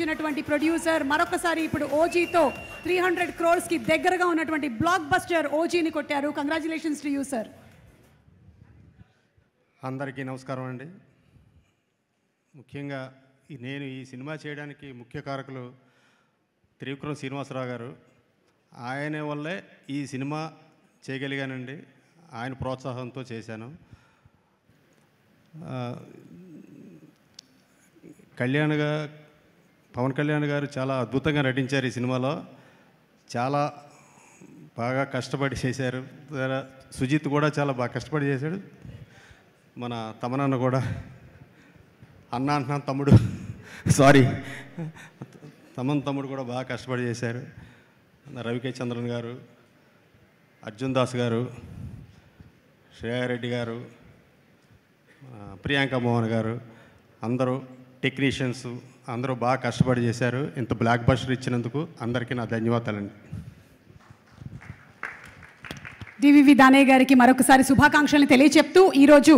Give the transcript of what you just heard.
Producer మరొకసారి ఇప్పుడు ఓజీతో 300 crores కి దగ్గరగా ఉన్నటువంటి బ్లాక్ బస్టర్ ఓజీని కొట్టారు. Congratulations to you sir. అందరికీ నమస్కారం అండి. ముఖ్యంగా నేను ఈ సినిమా చేయడానికి ముఖ్య కారకులు త్రివిక్రమ్ శ్రీనివాసరావు గారు. ఆయన వల్లే ఈ సినిమా చేయగలిగానండి. ఆయన ప్రోత్సాహంతో చేశాను. పవన్ కళ్యాణ్ గారు చాలా అద్భుతంగా నటించారు ఈ సినిమాలో. చాలా బాగా కష్టపడి చేశారు. సుజిత్ కూడా చాలా బాగా కష్టపడి చేశాడు. మన తమనన్న కూడా అన్న తమ్ముడు తమ్ముడు కూడా బాగా కష్టపడి చేశారు. రవికే చంద్రన్ గారు, అర్జున్ దాస్ గారు, శ్రేయారెడ్డి గారు, ప్రియాంక మోహన్ గారు, అందరూ టెక్నీషియన్స్ అందరూ బాగా కష్టపడి చేశారు. ఇంత బ్లాక్ బస్టర్ ఇచ్చినందుకు అందరికీ నా ధన్యవాదాలండి. డివివి దానయ్య గారికి మరొకసారి శుభాకాంక్షలను తెలియచెప్తూ ఈరోజు